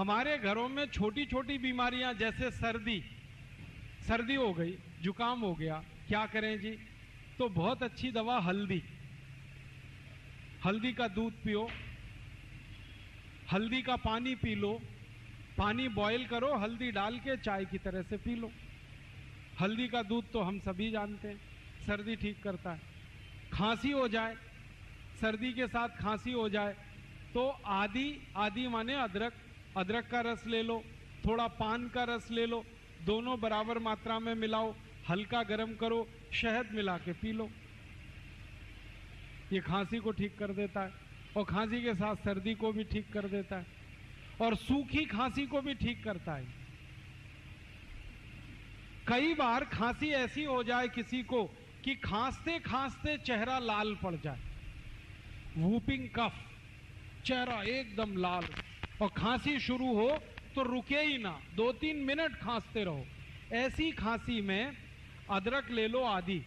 हमारे घरों में छोटी छोटी बीमारियां जैसे सर्दी हो गई, जुकाम हो गया, क्या करें जी? तो बहुत अच्छी दवा हल्दी का दूध पियो, हल्दी का पानी पी लो, पानी बॉईल करो, हल्दी डाल के चाय की तरह से पी लो। हल्दी का दूध तो हम सभी जानते हैं, सर्दी ठीक करता है। खांसी हो जाए, सर्दी के साथ खांसी हो जाए तो आदी माने अदरक का रस ले लो, थोड़ा पान का रस ले लो, दोनों बराबर मात्रा में मिलाओ, हल्का गर्म करो, शहद मिला के पी लो। ये खांसी को ठीक कर देता है और खांसी के साथ सर्दी को भी ठीक कर देता है और सूखी खांसी को भी ठीक करता है। कई बार खांसी ऐसी हो जाए किसी को कि खांसते खांसते चेहरा लाल पड़ जाए, वूपिंग कफ, चेहरा एकदम लाल, और खांसी शुरू हो तो रुके ही ना, 2-3 मिनट खांसते रहो। ऐसी खांसी में अदरक ले लो आधी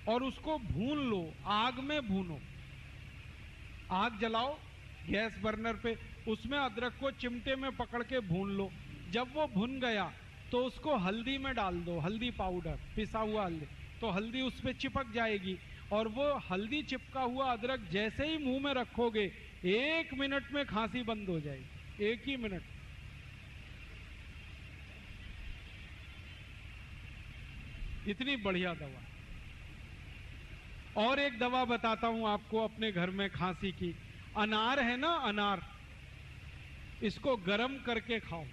और उसको भून लो, आग में भूनो, आग जलाओ गैस बर्नर पे, उसमें अदरक को चिमटे में पकड़ के भून लो। जब वो भुन गया तो उसको हल्दी में डाल दो, हल्दी पाउडर, पिसा हुआ हल्दी, तो हल्दी उस पर चिपक जाएगी और वो हल्दी चिपका हुआ अदरक जैसे ही मुंह में रखोगे 1 मिनट में खांसी बंद हो जाएगी, 1 ही मिनट। इतनी बढ़िया दवा। और एक दवा बताता हूं आपको अपने घर में खांसी की। अनार है ना, अनार, इसको गर्म करके खाओ।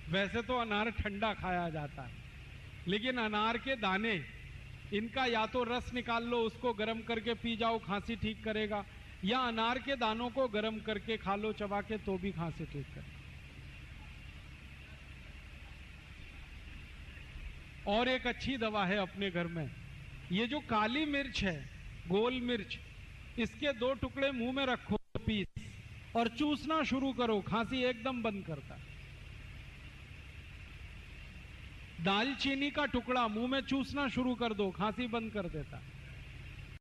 वैसे तो अनार ठंडा खाया जाता है, लेकिन अनार के दाने, इनका या तो रस निकाल लो, उसको गर्म करके पी जाओ, खांसी ठीक करेगा, या अनार के दानों को गर्म करके खा लो चबा के, तो भी खांसी ठीक करे। और एक अच्छी दवा है अपने घर में, ये जो काली मिर्च है, गोल मिर्च, इसके 2 टुकड़े मुंह में रखो पीस और चूसना शुरू करो, खांसी एकदम बंद करता है। दालचीनी का टुकड़ा मुंह में चूसना शुरू कर दो, खांसी बंद कर देता है।